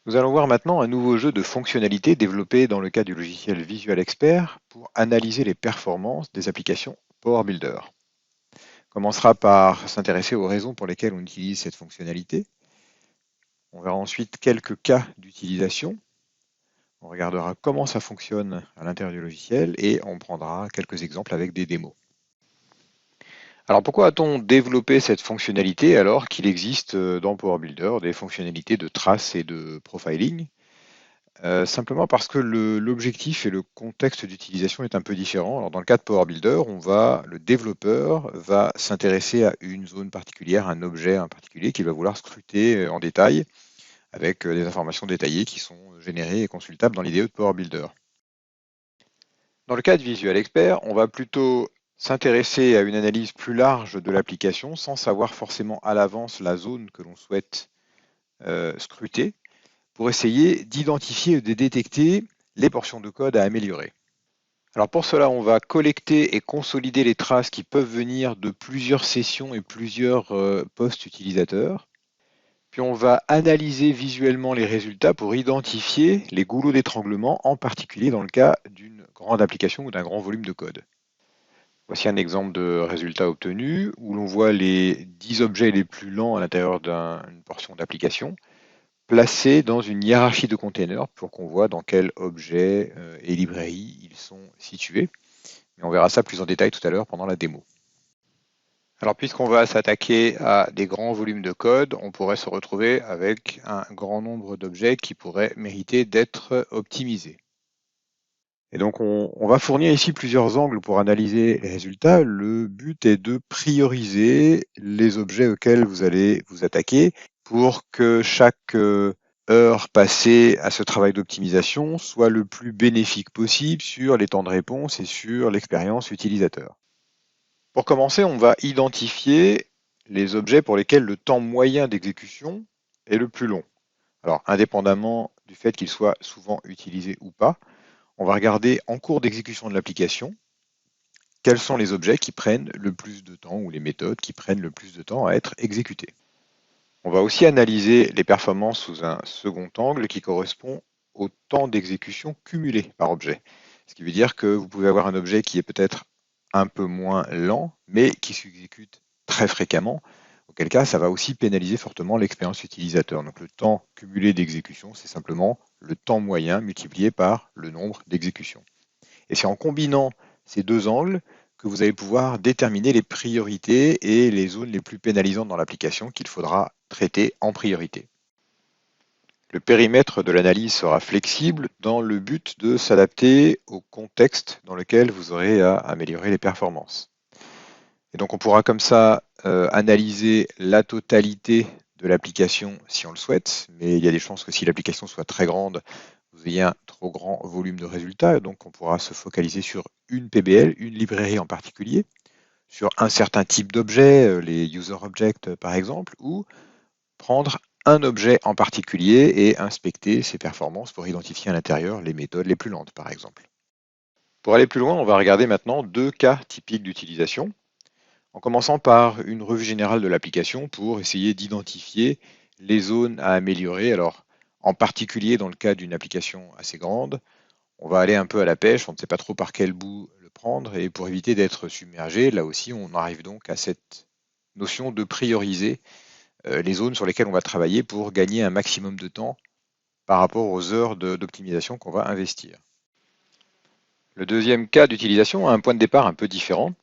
Nous allons voir maintenant un nouveau jeu de fonctionnalités développé dans le cadre du logiciel Visual Expert pour analyser les performances des applications Power Builder. On commencera par s'intéresser aux raisons pour lesquelles on utilise cette fonctionnalité. On verra ensuite quelques cas d'utilisation. On regardera comment ça fonctionne à l'intérieur du logiciel et on prendra quelques exemples avec des démos. Alors pourquoi a-t-on développé cette fonctionnalité alors qu'il existe dans Power Builder des fonctionnalités de trace et de profiling? Simplement parce que l'objectif et le contexte d'utilisation est un peu différent. Alors dans le cas de Power Builder, le développeur va s'intéresser à une zone particulière, un objet en particulier qu'il va vouloir scruter en détail avec des informations détaillées qui sont générées et consultables dans l'IDE de Power Builder. Dans le cas de Visual Expert, on va plutôt s'intéresser à une analyse plus large de l'application sans savoir forcément à l'avance la zone que l'on souhaite scruter, pour essayer d'identifier et de détecter les portions de code à améliorer. Alors pour cela, on va collecter et consolider les traces qui peuvent venir de plusieurs sessions et plusieurs postes utilisateurs. Puis on va analyser visuellement les résultats pour identifier les goulots d'étranglement, en particulier dans le cas d'une grande application ou d'un grand volume de code. Voici un exemple de résultat obtenu où l'on voit les 10 objets les plus lents à l'intérieur d'une portion d'application, placés dans une hiérarchie de containers pour qu'on voit dans quel objet et librairie ils sont situés. Mais on verra ça plus en détail tout à l'heure pendant la démo. Alors puisqu'on va s'attaquer à des grands volumes de code, on pourrait se retrouver avec un grand nombre d'objets qui pourraient mériter d'être optimisés. Et donc on va fournir ici plusieurs angles pour analyser les résultats. Le but est de prioriser les objets auxquels vous allez vous attaquer pour que chaque heure passée à ce travail d'optimisation soit le plus bénéfique possible sur les temps de réponse et sur l'expérience utilisateur. Pour commencer, on va identifier les objets pour lesquels le temps moyen d'exécution est le plus long. Alors, indépendamment du fait qu'ils soient souvent utilisés ou pas, on va regarder en cours d'exécution de l'application quels sont les objets qui prennent le plus de temps ou les méthodes qui prennent le plus de temps à être exécutées. On va aussi analyser les performances sous un second angle qui correspond au temps d'exécution cumulé par objet. Ce qui veut dire que vous pouvez avoir un objet qui est peut-être un peu moins lent, mais qui s'exécute très fréquemment, auquel cas ça va aussi pénaliser fortement l'expérience utilisateur. Donc le temps cumulé d'exécution, c'est simplement le temps moyen multiplié par le nombre d'exécutions. Et c'est en combinant ces deux angles que vous allez pouvoir déterminer les priorités et les zones les plus pénalisantes dans l'application qu'il faudra traiter en priorité. Le périmètre de l'analyse sera flexible dans le but de s'adapter au contexte dans lequel vous aurez à améliorer les performances. Et donc on pourra comme ça analyser la totalité de l'application si on le souhaite, mais il y a des chances que si l'application soit très grande, vous ayez un trop grand volume de résultats, donc on pourra se focaliser sur une PBL, une librairie en particulier, sur un certain type d'objet, les user objects par exemple, ou prendre un objet en particulier et inspecter ses performances pour identifier à l'intérieur les méthodes les plus lentes par exemple. Pour aller plus loin, on va regarder maintenant deux cas typiques d'utilisation, en commençant par une revue générale de l'application pour essayer d'identifier les zones à améliorer. Alors, en particulier dans le cas d'une application assez grande, on va aller un peu à la pêche, on ne sait pas trop par quel bout le prendre, et pour éviter d'être submergé, là aussi on arrive donc à cette notion de prioriser les zones sur lesquelles on va travailler pour gagner un maximum de temps par rapport aux heures d'optimisation qu'on va investir. Le deuxième cas d'utilisation a un point de départ un peu différent.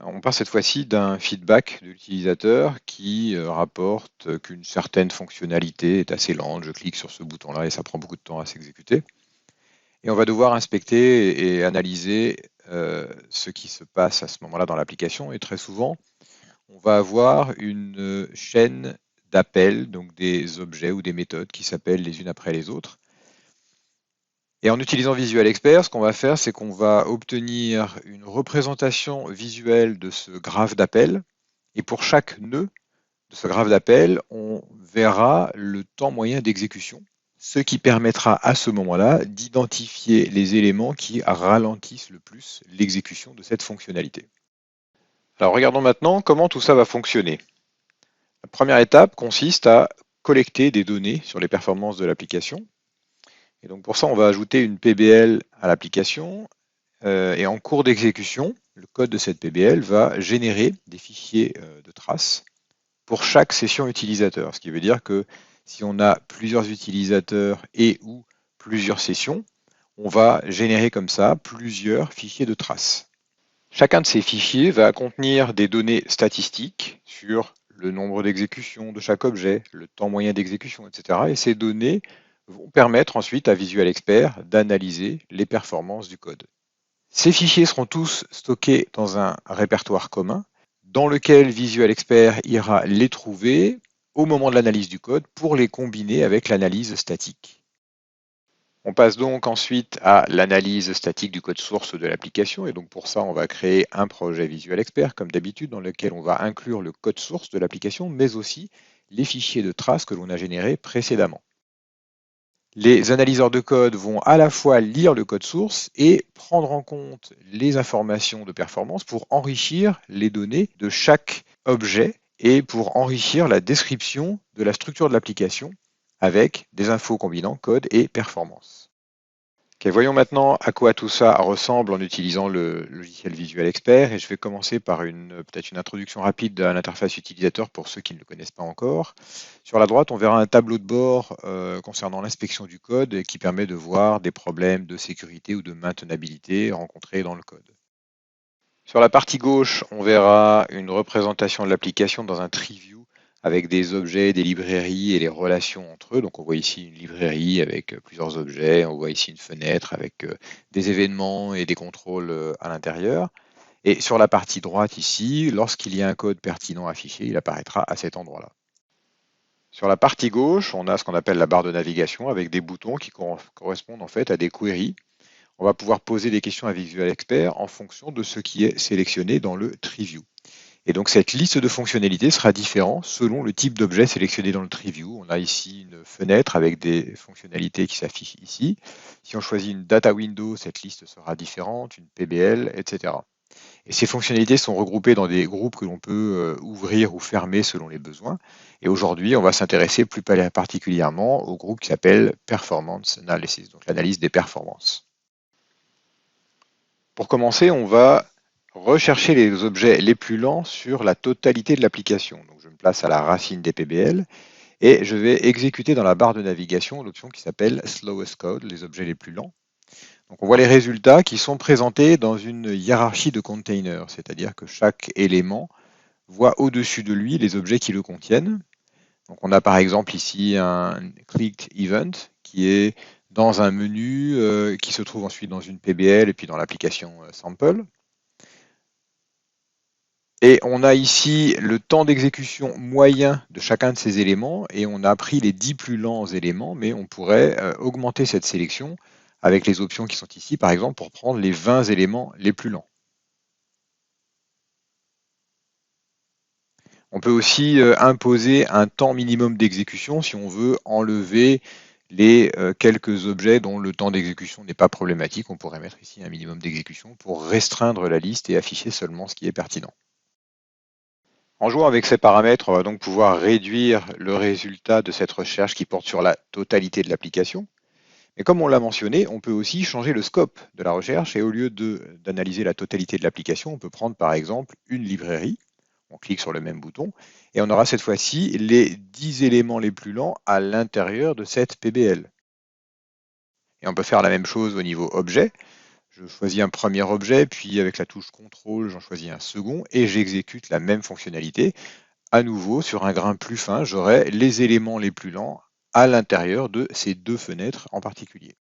On part cette fois-ci d'un feedback de l'utilisateur qui rapporte qu'une certaine fonctionnalité est assez lente. Je clique sur ce bouton-là et ça prend beaucoup de temps à s'exécuter. Et on va devoir inspecter et analyser ce qui se passe à ce moment-là dans l'application. Et très souvent, on va avoir une chaîne d'appels, donc des objets ou des méthodes qui s'appellent les unes après les autres. Et en utilisant Visual Expert, ce qu'on va faire, c'est qu'on va obtenir une représentation visuelle de ce graphe d'appel. Et pour chaque nœud de ce graphe d'appel, on verra le temps moyen d'exécution, ce qui permettra à ce moment-là d'identifier les éléments qui ralentissent le plus l'exécution de cette fonctionnalité. Alors regardons maintenant comment tout ça va fonctionner. La première étape consiste à collecter des données sur les performances de l'application. Et donc pour ça, on va ajouter une PBL à l'application et en cours d'exécution, le code de cette PBL va générer des fichiers de traces pour chaque session utilisateur. Ce qui veut dire que si on a plusieurs utilisateurs et ou plusieurs sessions, on va générer comme ça plusieurs fichiers de traces. Chacun de ces fichiers va contenir des données statistiques sur le nombre d'exécutions de chaque objet, le temps moyen d'exécution, etc. Et ces données vont permettre ensuite à Visual Expert d'analyser les performances du code. Ces fichiers seront tous stockés dans un répertoire commun dans lequel Visual Expert ira les trouver au moment de l'analyse du code pour les combiner avec l'analyse statique. On passe donc ensuite à l'analyse statique du code source de l'application et donc pour ça on va créer un projet Visual Expert comme d'habitude dans lequel on va inclure le code source de l'application mais aussi les fichiers de traces que l'on a générés précédemment. Les analyseurs de code vont à la fois lire le code source et prendre en compte les informations de performance pour enrichir les données de chaque objet et pour enrichir la description de la structure de l'application avec des infos combinant code et performance. Okay, voyons maintenant à quoi tout ça ressemble en utilisant le logiciel Visual Expert et je vais commencer par peut-être une introduction rapide à l'interface utilisateur pour ceux qui ne le connaissent pas encore. Sur la droite, on verra un tableau de bord concernant l'inspection du code qui permet de voir des problèmes de sécurité ou de maintenabilité rencontrés dans le code. Sur la partie gauche, on verra une représentation de l'application dans un tree view avec des objets, des librairies et les relations entre eux. Donc on voit ici une librairie avec plusieurs objets, on voit ici une fenêtre avec des événements et des contrôles à l'intérieur. Et sur la partie droite ici, lorsqu'il y a un code pertinent affiché, il apparaîtra à cet endroit-là. Sur la partie gauche, on a ce qu'on appelle la barre de navigation avec des boutons qui correspondent en fait à des queries. On va pouvoir poser des questions à Visual Expert en fonction de ce qui est sélectionné dans le tree view. Et donc cette liste de fonctionnalités sera différente selon le type d'objet sélectionné dans le tree view. On a ici une fenêtre avec des fonctionnalités qui s'affichent ici. Si on choisit une data window, cette liste sera différente, une PBL, etc. Et ces fonctionnalités sont regroupées dans des groupes que l'on peut ouvrir ou fermer selon les besoins. Et aujourd'hui, on va s'intéresser plus particulièrement au groupe qui s'appelle Performance Analysis, donc l'analyse des performances. Pour commencer, on va rechercher les objets les plus lents sur la totalité de l'application. Donc je me place à la racine des PBL et je vais exécuter dans la barre de navigation l'option qui s'appelle Slowest Code, les objets les plus lents. Donc on voit les résultats qui sont présentés dans une hiérarchie de containers, c'est-à-dire que chaque élément voit au-dessus de lui les objets qui le contiennent. Donc on a par exemple ici un clicked event qui est dans un menu qui se trouve ensuite dans une PBL et puis dans l'application sample. Et on a ici le temps d'exécution moyen de chacun de ces éléments et on a pris les 10 plus lents éléments, mais on pourrait augmenter cette sélection avec les options qui sont ici, par exemple, pour prendre les 20 éléments les plus lents. On peut aussi imposer un temps minimum d'exécution si on veut enlever les quelques objets dont le temps d'exécution n'est pas problématique. On pourrait mettre ici un minimum d'exécution pour restreindre la liste et afficher seulement ce qui est pertinent. En jouant avec ces paramètres, on va donc pouvoir réduire le résultat de cette recherche qui porte sur la totalité de l'application. Mais comme on l'a mentionné, on peut aussi changer le scope de la recherche et au lieu d'analyser la totalité de l'application, on peut prendre par exemple une librairie. On clique sur le même bouton et on aura cette fois-ci les 10 éléments les plus lents à l'intérieur de cette PBL. Et on peut faire la même chose au niveau objet. Je choisis un premier objet, puis avec la touche CTRL, j'en choisis un second et j'exécute la même fonctionnalité. À nouveau, sur un grain plus fin, j'aurai les éléments les plus lents à l'intérieur de ces deux fenêtres en particulier.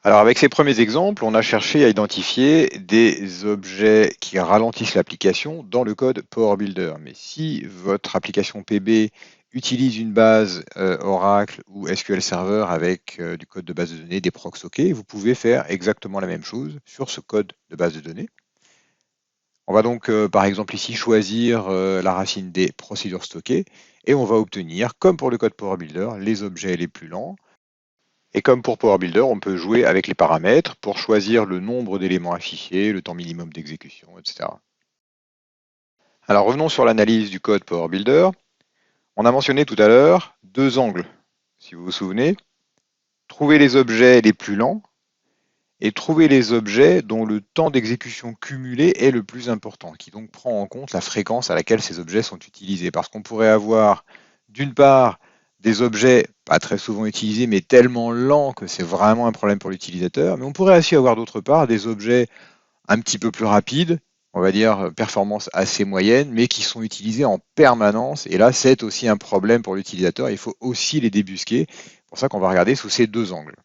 Alors avec ces premiers exemples, on a cherché à identifier des objets qui ralentissent l'application dans le code Power Builder. Mais si votre application PB utilise une base Oracle ou SQL Server avec du code de base de données, des procs stockés, vous pouvez faire exactement la même chose sur ce code de base de données. On va donc par exemple ici choisir la racine des procédures stockées et on va obtenir, comme pour le code Power Builder, les objets les plus lents. Et comme pour Power Builder, on peut jouer avec les paramètres pour choisir le nombre d'éléments affichés, le temps minimum d'exécution, etc. Alors revenons sur l'analyse du code Power Builder. On a mentionné tout à l'heure deux angles, si vous vous souvenez. Trouver les objets les plus lents et trouver les objets dont le temps d'exécution cumulé est le plus important, qui donc prend en compte la fréquence à laquelle ces objets sont utilisés. Parce qu'on pourrait avoir, d'une part, des objets pas très souvent utilisés, mais tellement lents que c'est vraiment un problème pour l'utilisateur. Mais on pourrait aussi avoir, d'autre part, des objets un petit peu plus rapides, on va dire performance assez moyenne, mais qui sont utilisés en permanence. Et là, c'est aussi un problème pour l'utilisateur. Il faut aussi les débusquer. C'est pour ça qu'on va regarder sous ces deux angles.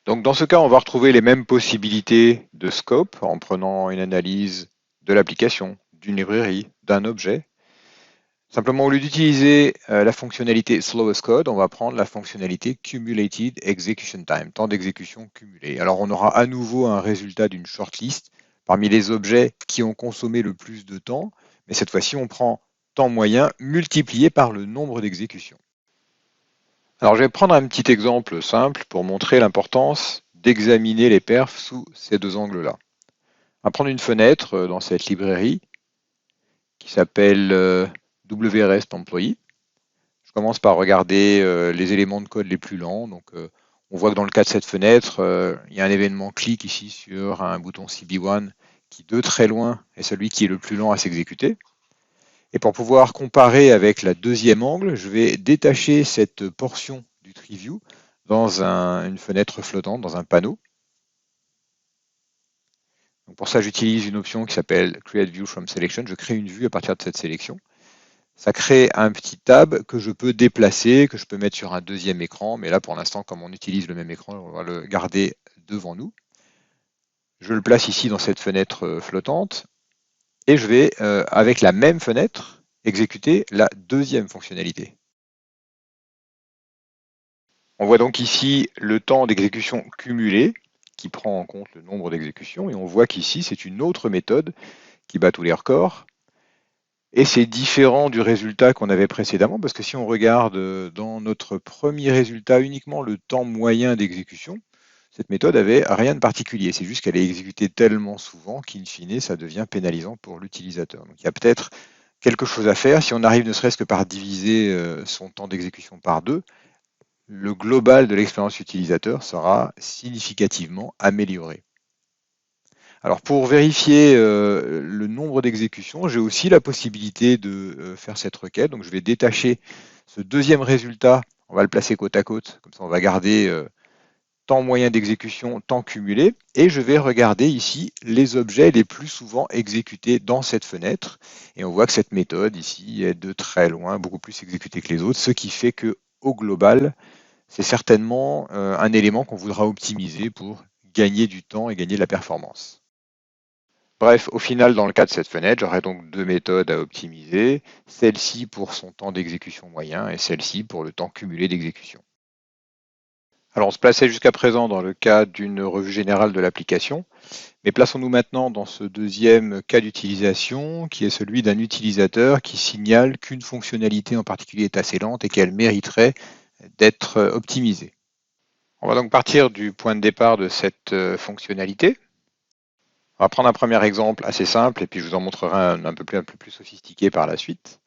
Donc dans ce cas, on va retrouver les mêmes possibilités de scope en prenant une analyse de l'application, d'une librairie, d'un objet. Simplement, au lieu d'utiliser la fonctionnalité Slowest Code, on va prendre la fonctionnalité Cumulated Execution Time, temps d'exécution cumulé. Alors on aura à nouveau un résultat d'une shortlist parmi les objets qui ont consommé le plus de temps, mais cette fois-ci on prend temps moyen multiplié par le nombre d'exécutions. Alors je vais prendre un petit exemple simple pour montrer l'importance d'examiner les perfs sous ces deux angles-là. On va prendre une fenêtre dans cette librairie qui s'appelle WREST Employee. Je commence par regarder les éléments de code les plus lents. Donc, on voit que dans le cas de cette fenêtre, il y a un événement clic ici sur un bouton CB1 qui, de très loin, est celui qui est le plus lent à s'exécuter. Et pour pouvoir comparer avec la deuxième angle, je vais détacher cette portion du tree view dans une fenêtre flottante, dans un panneau. Donc pour ça, j'utilise une option qui s'appelle Create View from Selection. Je crée une vue à partir de cette sélection. Ça crée un petit tab que je peux déplacer, que je peux mettre sur un deuxième écran. Mais là, pour l'instant, comme on utilise le même écran, on va le garder devant nous. Je le place ici dans cette fenêtre flottante. Et je vais, avec la même fenêtre, exécuter la deuxième fonctionnalité. On voit donc ici le temps d'exécution cumulé qui prend en compte le nombre d'exécutions. Et on voit qu'ici, c'est une autre méthode qui bat tous les records. Et c'est différent du résultat qu'on avait précédemment, parce que si on regarde dans notre premier résultat uniquement le temps moyen d'exécution, cette méthode avait rien de particulier. C'est juste qu'elle est exécutée tellement souvent qu'in fine, ça devient pénalisant pour l'utilisateur. Donc il y a peut-être quelque chose à faire. Si on arrive ne serait-ce que par diviser son temps d'exécution par deux, le global de l'expérience utilisateur sera significativement amélioré. Alors pour vérifier le nombre d'exécutions, j'ai aussi la possibilité de faire cette requête. Donc je vais détacher ce deuxième résultat, on va le placer côte à côte, comme ça on va garder temps moyen d'exécution, temps cumulé, et je vais regarder ici les objets les plus souvent exécutés dans cette fenêtre. Et on voit que cette méthode ici est de très loin beaucoup plus exécutée que les autres, ce qui fait que au global, c'est certainement un élément qu'on voudra optimiser pour gagner du temps et gagner de la performance. Bref, au final, dans le cas de cette fenêtre, j'aurai donc deux méthodes à optimiser, celle-ci pour son temps d'exécution moyen et celle-ci pour le temps cumulé d'exécution. Alors on se plaçait jusqu'à présent dans le cas d'une revue générale de l'application, mais plaçons-nous maintenant dans ce deuxième cas d'utilisation qui est celui d'un utilisateur qui signale qu'une fonctionnalité en particulier est assez lente et qu'elle mériterait d'être optimisée. On va donc partir du point de départ de cette fonctionnalité. On va prendre un premier exemple assez simple et puis je vous en montrerai un peu plus sophistiqué par la suite.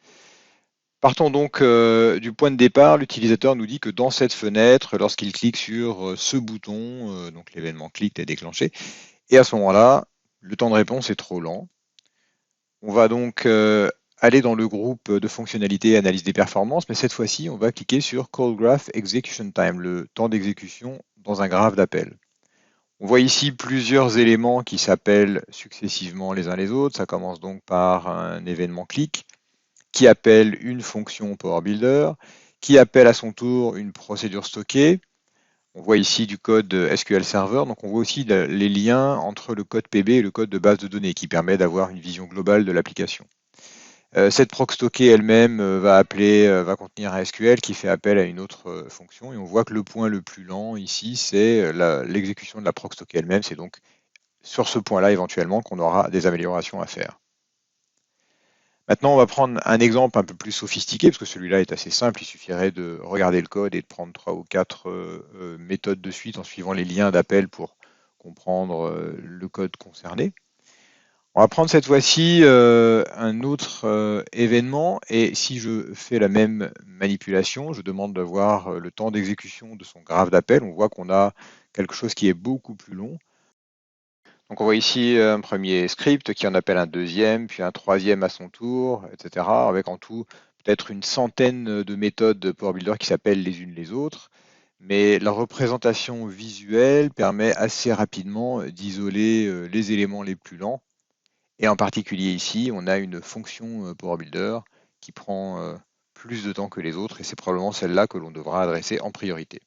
Partons donc du point de départ. L'utilisateur nous dit que dans cette fenêtre, lorsqu'il clique sur ce bouton, donc l'événement clic est déclenché, et à ce moment-là, le temps de réponse est trop lent. On va donc aller dans le groupe de fonctionnalités analyse des performances, mais cette fois-ci, on va cliquer sur Call Graph Execution Time, le temps d'exécution dans un graphe d'appel. On voit ici plusieurs éléments qui s'appellent successivement les uns les autres. Ça commence donc par un événement clic qui appelle une fonction Power Builder, qui appelle à son tour une procédure stockée. On voit ici du code SQL Server, donc on voit aussi les liens entre le code PB et le code de base de données qui permet d'avoir une vision globale de l'application. Cette proc stockée elle-même va contenir un SQL qui fait appel à une autre fonction et on voit que le point le plus lent ici, c'est l'exécution de la proc stockée elle-même. C'est donc sur ce point-là éventuellement qu'on aura des améliorations à faire. Maintenant, on va prendre un exemple un peu plus sophistiqué, parce que celui-là est assez simple, il suffirait de regarder le code et de prendre 3 ou 4 méthodes de suite en suivant les liens d'appel pour comprendre le code concerné. On va prendre cette fois-ci un autre événement et si je fais la même manipulation, je demande d'avoir le temps d'exécution de son graphe d'appel. On voit qu'on a quelque chose qui est beaucoup plus long. Donc on voit ici un premier script qui en appelle un deuxième, puis un troisième à son tour, etc. Avec en tout peut-être une centaine de méthodes Power Builder qui s'appellent les unes les autres. Mais la représentation visuelle permet assez rapidement d'isoler les éléments les plus lents. Et en particulier ici, on a une fonction Power Builder qui prend plus de temps que les autres et c'est probablement celle-là que l'on devra adresser en priorité.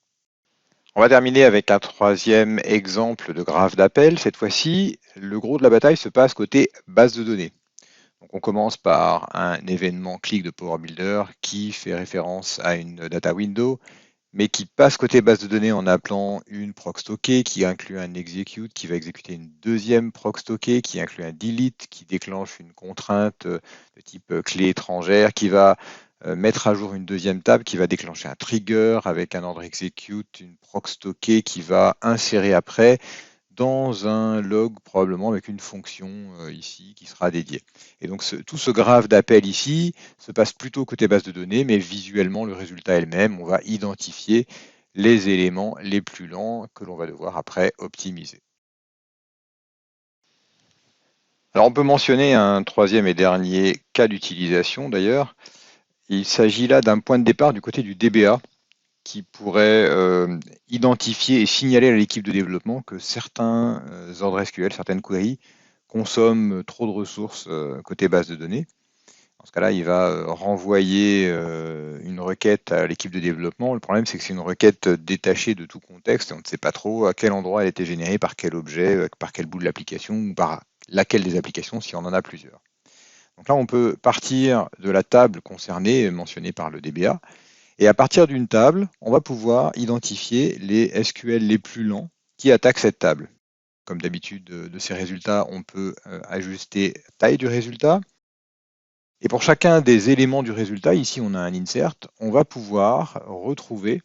On va terminer avec un troisième exemple de graphe d'appel. Cette fois-ci, le gros de la bataille se passe côté base de données. Donc on commence par un événement clic de Power Builder qui fait référence à une data window, mais qui passe côté base de données en appelant une proc stockée qui inclut un execute qui va exécuter une deuxième proc stockée qui inclut un delete qui déclenche une contrainte de type clé étrangère qui va mettre à jour une deuxième table qui va déclencher un trigger avec un ordre execute, une proc stockée qui va insérer après dans un log probablement avec une fonction ici qui sera dédiée. Et donc tout ce graphe d'appel ici se passe plutôt côté base de données, mais visuellement le résultat est le même. On va identifier les éléments les plus lents que l'on va devoir après optimiser. Alors on peut mentionner un troisième et dernier cas d'utilisation d'ailleurs. Il s'agit là d'un point de départ du côté du DBA qui pourrait identifier et signaler à l'équipe de développement que certains ordres SQL, certaines queries consomment trop de ressources côté base de données. Dans ce cas-là, il va renvoyer une requête à l'équipe de développement. Le problème, c'est que c'est une requête détachée de tout contexte et on ne sait pas trop à quel endroit elle a été générée, par quel objet, par quel bout de l'application ou par laquelle des applications si on en a plusieurs. Donc là, on peut partir de la table concernée, mentionnée par le DBA, et à partir d'une table, on va pouvoir identifier les SQL les plus lents qui attaquent cette table. Comme d'habitude, de ces résultats, on peut ajuster la taille du résultat. Et pour chacun des éléments du résultat, ici on a un insert, on va pouvoir retrouver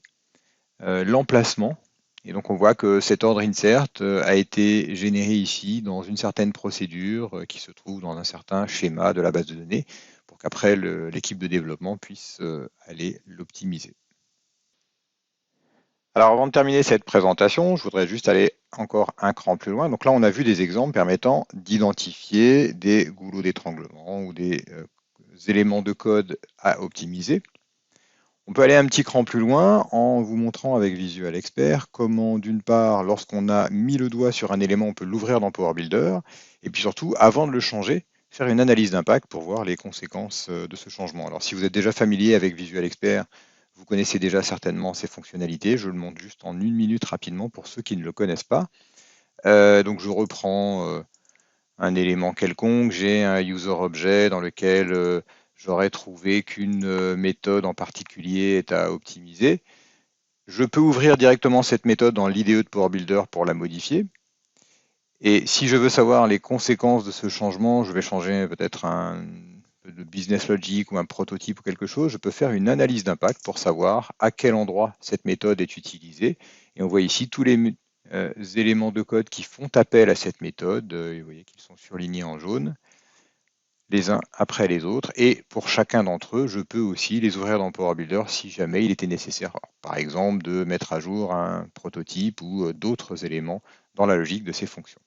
l'emplacement. Et donc on voit que cet ordre insert a été généré ici dans une certaine procédure qui se trouve dans un certain schéma de la base de données pour qu'après l'équipe de développement puisse aller l'optimiser. Alors avant de terminer cette présentation, je voudrais juste aller encore un cran plus loin. Donc là, on a vu des exemples permettant d'identifier des goulots d'étranglement ou des éléments de code à optimiser. On peut aller un petit cran plus loin en vous montrant avec Visual Expert comment, d'une part, lorsqu'on a mis le doigt sur un élément, on peut l'ouvrir dans Power Builder, et puis surtout, avant de le changer, faire une analyse d'impact pour voir les conséquences de ce changement. Alors si vous êtes déjà familier avec Visual Expert, vous connaissez déjà certainement ces fonctionnalités. Je le montre juste en une minute rapidement pour ceux qui ne le connaissent pas. Donc je reprends un élément quelconque. J'ai un user objet dans lequel j'aurais trouvé qu'une méthode en particulier est à optimiser. Je peux ouvrir directement cette méthode dans l'IDE de Power Builder pour la modifier. Et si je veux savoir les conséquences de ce changement, je vais changer peut-être un de business logic ou un prototype ou quelque chose, je peux faire une analyse d'impact pour savoir à quel endroit cette méthode est utilisée. Et on voit ici tous les éléments de code qui font appel à cette méthode. Vous voyez qu'ils sont surlignés en jaune, les uns après les autres. Et pour chacun d'entre eux, je peux aussi les ouvrir dans Power Builder si jamais il était nécessaire. Par exemple, de mettre à jour un prototype ou d'autres éléments dans la logique de ces fonctions.